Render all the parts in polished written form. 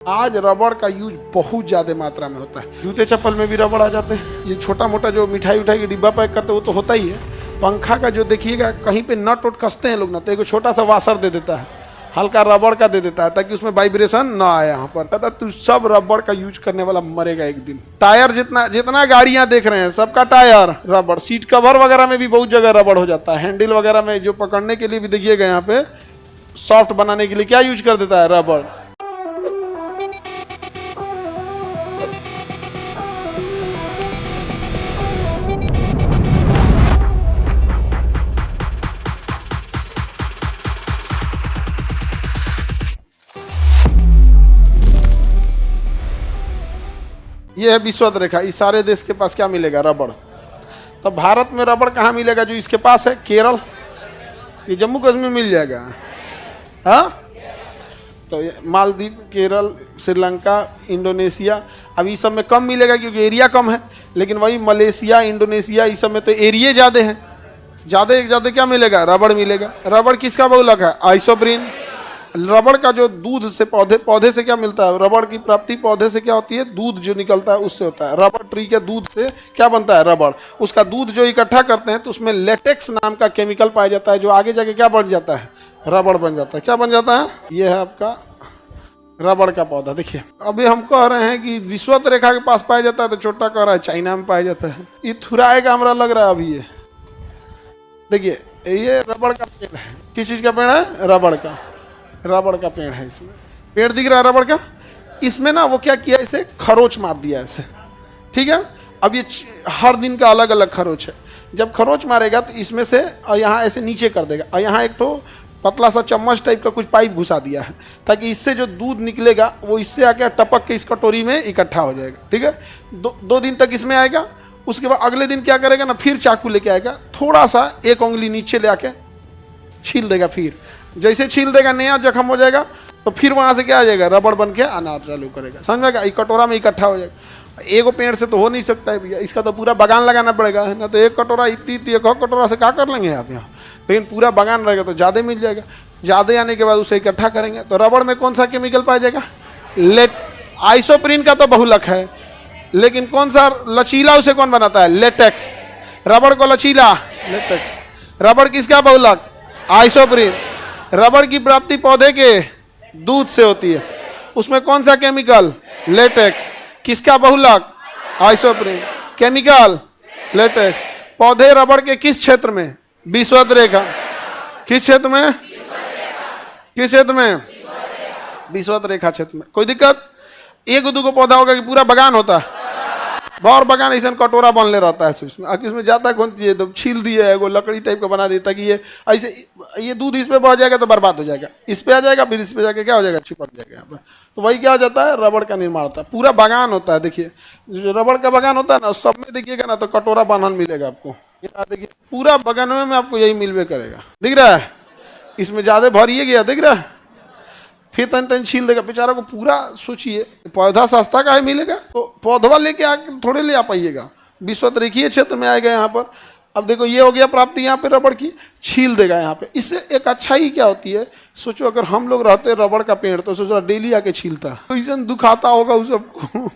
आज रबड़ का यूज बहुत ज्यादा मात्रा में होता है। जूते चप्पल में भी रबड़ आ जाते हैं। ये छोटा मोटा जो मिठाई उठाई की डिब्बा पैक करते हैं वो तो होता ही है। पंखा का जो देखिएगा कहीं पे नट उट कसते हैं लोग ना, तो एक छोटा सा वाशर दे देता है, हल्का रबड़ का दे देता है ताकि उसमें वाइब्रेशन ना आए। यहाँ पर कहता तू सब रबड़ का यूज करने वाला मरेगा एक दिन। टायर जितना जितना गाड़ियां देख रहे हैं सबका टायर रबड़। सीट कवर वगैरह में भी बहुत जगह रबड़ हो जाता है। हैंडल वगैरह में जो पकड़ने के लिए भी देखिएगा यहाँ पे सॉफ्ट बनाने के लिए क्या यूज कर देता है, रबड़। ये है विश्वत रेखा। इस सारे देश के पास क्या मिलेगा, रबड़। तो भारत में रबड़ कहाँ मिलेगा? जो इसके पास है केरल, ये जम्मू कश्मीर मिल जाएगा। हाँ, तो मालदीव, केरल, श्रीलंका, इंडोनेशिया, अब इस सब में कम मिलेगा क्योंकि एरिया कम है। लेकिन वही मलेशिया, इंडोनेशिया, इस सब में तो एरिया ज़्यादा है। ज़्यादा क्या मिलेगा? रबड़ मिलेगा। रबड़ किसका बहुलक है? आइसोप्रीन। रबड़ का जो दूध से पौधे से क्या मिलता है? रबड़ की प्राप्ति पौधे से क्या होती है? दूध जो निकलता है उससे होता है। रबड़ ट्री के दूध से क्या बनता है? रबड़। उसका दूध जो इकट्ठा करते हैं तो उसमें लेटेक्स नाम का केमिकल पाया जाता है, जो आगे जाके क्या बन जाता है? रबड़ बन जाता है। क्या बन जाता है? ये है आपका रबड़ का पौधा। देखिए, अभी हम कह रहे हैं कि विश्वत रेखा के पास पाया जाता है, तो छोटा कह रहा है चाइना में पाया जाता है। ये थुराए का हमरा लग रहा है अभी। ये देखिए, ये रबड़ का पेड़ है। किस चीज़ का पेड़ है? रबड़ का। रबड़ का पेड़ है। इसमें पेड़ दिख रहा है रबड़ का। इसमें ना वो क्या किया, इसे खरोच मार दिया ऐसे, ठीक है। अब ये हर दिन का अलग अलग खरोच है। जब खरोच मारेगा तो इसमें से यहाँ ऐसे नीचे कर देगा, और यहाँ एक तो पतला सा चम्मच टाइप का कुछ पाइप घुसा दिया है, ताकि इससे जो दूध निकलेगा वो इससे आके टपक के इस कटोरी में इकट्ठा हो जाएगा, ठीक है। दो दिन तक इसमें आएगा। उसके बाद अगले दिन क्या करेगा ना, फिर चाकू लेके आएगा, थोड़ा सा एक उंगली नीचे ले आके छील देगा। फिर जैसे छील देगा नया जख्म हो जाएगा, तो फिर वहाँ से क्या आ जाएगा? रबड़ बन के आना चालू करेगा। समझ में? एक कटोरा में इकट्ठा हो जाएगा। एगो पेड़ से तो हो नहीं सकता है भैया, इसका तो पूरा बगान लगाना पड़ेगा, है ना। तो एक कटोरा इतनी एक कटोरा से क्या कर लेंगे आप यहाँ? लेकिन पूरा बगान रहेगा तो ज़्यादा मिल जाएगा। ज़्यादा आने के बाद उसे इकट्ठा करेंगे तो रबड़ में कौन सा केमिकल पाया जाएगा? आइसोप्रीन का तो बहुलक है, लेकिन कौन सा लचीला उसे कौन बनाता है? लेटेक्स। रबड़ को लचीला, लेटेक्स। रबड़ किसका बहुलक? आइसोप्रीन। रबड़ की प्राप्ति पौधे के दूध से होती है। उसमें कौन सा केमिकल? लेटेक्स। किसका बहुलक? आइसोप्रीन। Chemical latex. पौधे रबड़ के किस क्षेत्र में? विश्वत रेखा। किस क्षेत्र में? किस क्षेत्र में? विश्वत रेखा क्षेत्र में। कोई दिक्कत? एक दो पौधा होगा कि पूरा बगान होता है? बार बगान ऐसा कटोरा बनले रहता है। इसमें जाता कौन चीज? तो छील दिया है, वो लकड़ी टाइप का बना देता कि ये ऐसे, ये दूध इस पे बह जाएगा तो बर्बाद हो जाएगा, इस पे आ जाएगा, फिर इस पे जाके क्या हो जाएगा? चिपक जाएगा यहाँ पे। तो वही क्या हो जाता है? रबड़ का निर्माण होता है। पूरा बगान होता है। देखिए, जो रबड़ का बगान होता है ना, सब में देखिएगा ना तो कटोरा बांधन मिलेगा आपको। देखिए, पूरा बगान में आपको यही मिलवे करेगा। दिख रहा है? इसमें ज्यादा भरिए गया, दिख रहा है? फिर तन छील देगा बेचारा को पूरा। सोचिए, पौधा सस्ता का है मिलेगा, तो पौधवा लेके आके थोड़े ले आ पाइएगा। विश्वत रेखीय क्षेत्र में आएगा यहाँ पर। अब देखो, ये हो गया प्राप्ति यहाँ पे रबड़ की, छील देगा यहाँ पे। इससे एक अच्छाई क्या होती है? सोचो, अगर हम लोग रहते रबड़ का पेड़ तो सोचो डेली आके छीलता, तो ऐसा दुखाता होगा उस सबको।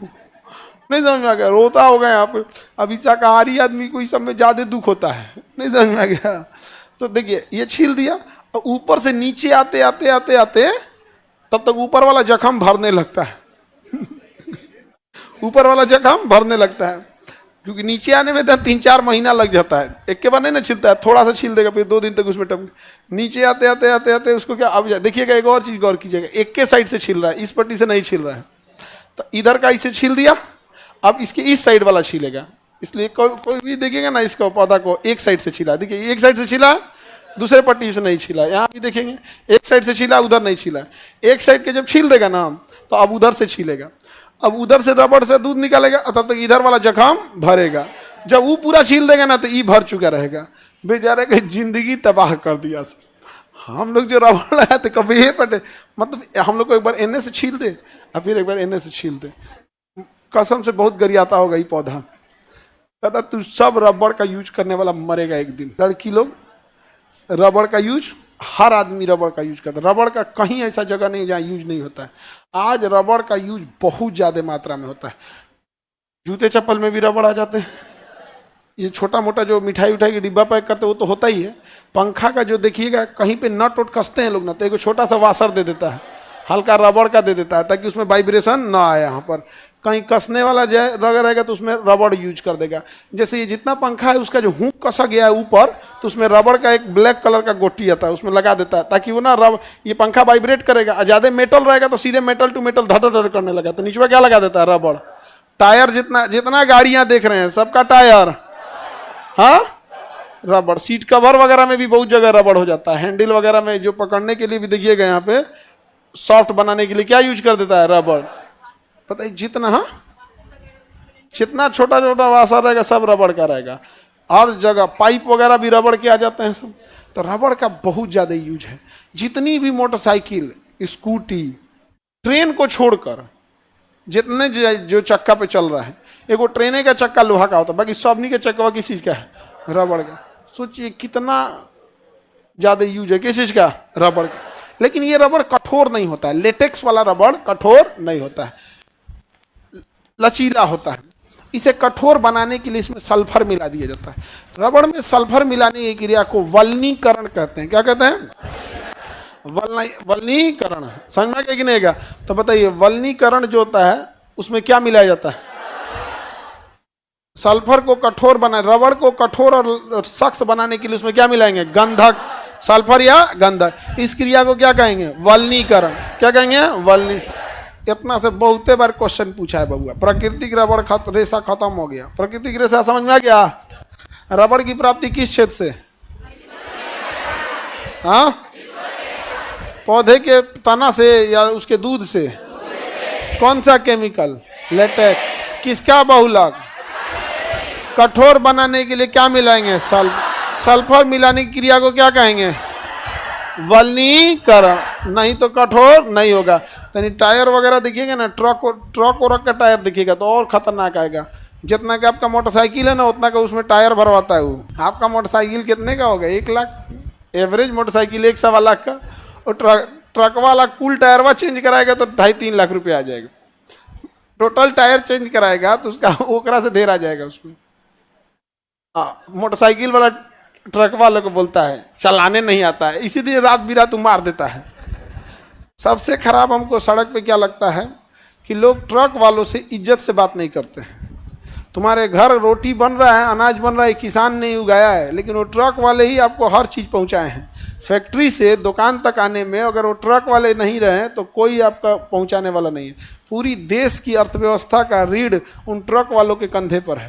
नहीं समझ में आ गया? रोता होगा यहाँ पे। अभी शाकाहारी आदमी को इस सब में ज्यादा दुख होता है। नहीं समझ में आ गया? तो देखिए, ये छील दिया, और ऊपर से नीचे आते आते आते आते तब तक ऊपर वाला जख्म भरने लगता है। ऊपर वाला जख्म भरने लगता है, क्योंकि नीचे आने में तो 3-4 महीना लग जाता है। एक के बार नहीं ना छिलता है, थोड़ा सा छील देगा, फिर 2 दिन तक उसमें टप। नीचे आते आते आते आते उसको क्या, अब देखिएगा एक और चीज गौर कीजिएगा, एक के साइड से छील रहा है, इस पट्टी से नहीं छील रहा है। तो इधर का इसे छील दिया, अब इसके इस साइड वाला छीलेगा। इसलिए कोई भी देखिएगा ना, इसका पौधा को एक साइड से छीला, देखिए एक साइड से छीला, दूसरे पट्टी से नहीं छीला। यहाँ भी देखेंगे, एक साइड से छीला, उधर नहीं छीला। एक साइड के जब छील देगा ना, तो अब उधर से छीलेगा। अब उधर से रबड़ से दूध निकालेगा, तब तक इधर वाला जख्म भरेगा। जब वो पूरा छील देगा ना, तो ये भर चुका रहेगा। बेचारे की जिंदगी तबाह कर दिया। हम लोग जो रबड़ लाया थे कभी ये पटे, मतलब हम लोग को एक बार एने से छील दे, और फिर एक बार एने से छील दे। कसम से बहुत गरियाता होगा ये पौधा। कहता तू सब रबड़ का यूज करने वाला मरेगा एक दिन। लड़की लोग रबड़ का यूज हर आदमी रबड़ का यूज करता है। रबड़ का कहीं ऐसा जगह नहीं जहाँ यूज नहीं होता है। आज रबड़ का यूज बहुत ज़्यादा मात्रा में होता है। जूते चप्पल में भी रबड़ आ जाते हैं। ये छोटा मोटा जो मिठाई उठाई की डिब्बा पैक करते हैं वो तो होता ही है। पंखा का जो देखिएगा कहीं पे नट उट कसते हैं लोग ना, तो एक छोटा सा वाशर दे देता है, हल्का रबड़ का दे देता है ताकि उसमें वाइब्रेशन ना आए। यहाँ पर कहीं कसने वाला जगह रहेगा तो उसमें रबड़ यूज कर देगा। जैसे ये जितना पंखा है उसका जो हुक कसा गया है ऊपर, तो उसमें रबड़ का एक ब्लैक कलर का गोटी आता है, उसमें लगा देता है ताकि वो ना ये पंखा वाइब्रेट करेगा। ज़्यादा मेटल रहेगा तो सीधे मेटल टू मेटल धड़ धड़ करने लगा, तो नीचे में क्या लगा देता है? रबड़। टायर जितना गाड़ियां देख रहे हैं सबका टायर, हाँ, रबड़। सीट कवर वगैरह में भी बहुत जगह रबड़ हो जाता है। हैंडल वगैरह में जो पकड़ने के लिए भी देखिएगा यहाँ पे सॉफ्ट बनाने के लिए क्या यूज कर देता है? रबड़। पता है जितना, हाँ, जितना छोटा छोटा वाशर रहेगा सब रबड़ का रहेगा। और जगह पाइप वगैरह भी रबड़ के आ जाते हैं सब। तो रबड़ का बहुत ज्यादा यूज है। जितनी भी मोटरसाइकिल, स्कूटी, ट्रेन को छोड़कर जितने जो चक्का पे चल रहा है, एगो ट्रेन का चक्का लोहा का होता है, बाकी सबनी के चक्का किस चीज का है? रबड़ का। सोचिए कितना ज्यादा यूज है किस चीज का? रबड़ का। लेकिन ये रबड़ कठोर नहीं होता है। लेटेक्स वाला रबड़ कठोर नहीं होता है, लचीला होता है। इसे कठोर बनाने के लिए इसमें सल्फर मिला दिया जाता है। रबड़ में सल्फर मिलाने की क्रिया को वल्नीकरण कहते हैं। क्या कहते हैं? वल्नीकरण। समझ में क्या कि नहीं? तो बताइए, वल्नीकरण जो होता है उसमें क्या मिलाया जाता है? सल्फर को कठोर बना, रबड़ को कठोर और सख्त बनाने के लिए उसमें क्या मिलाएंगे? गंधक, सल्फर या गंधक। इस क्रिया को क्या कहेंगे? वल्नीकरण। क्या कहेंगे? वल्नी। इतना से बहुते बार क्वेश्चन पूछा है बबुआ। प्राकृतिक रबड़ रेशा खत्म हो गया। प्राकृतिक रेशा समझ में आ गया? रबड़ की प्राप्ति किस क्षेत्र से? हाँ, पौधे के तना से या उसके दूध से? कौन सा केमिकल? लेटेक्स। किसका बहुलक? कठोर बनाने के लिए क्या मिलाएंगे? सल्फर मिलाने की क्रिया को क्या कहेंगे? वल्नीकरण। नहीं तो कठोर नहीं होगा। यानी टायर वगैरह देखिएगा ना, ट्रक का टायर देखिएगा तो और खतरनाक आएगा। जितना का आपका मोटरसाइकिल है ना उतना का उसमें टायर भरवाता है वो। आपका मोटरसाइकिल कितने का होगा? 1 लाख। एवरेज मोटरसाइकिल 1-1.25 लाख का। और ट्रक वाला कुल टायरवा चेंज कराएगा तो 2.5-3 लाख रुपया आ जाएगा। टोटल टायर चेंज कराएगा तो उसका ओकरा से ढेर आ जाएगा उसमें। मोटरसाइकिल वाला ट्रक वाले को बोलता है चलाने नहीं आता है, इसीलिए रात बिरात मार देता है। सबसे खराब हमको सड़क पे क्या लगता है कि लोग ट्रक वालों से इज्जत से बात नहीं करते हैं। तुम्हारे घर रोटी बन रहा है, अनाज बन रहा है, किसान ने उगाया है, लेकिन वो ट्रक वाले ही आपको हर चीज़ पहुंचाए हैं। फैक्ट्री से दुकान तक आने में अगर वो ट्रक वाले नहीं रहे तो कोई आपका पहुंचाने वाला नहीं है। पूरी देश की अर्थव्यवस्था का रीढ़ उन ट्रक वालों के कंधे पर है।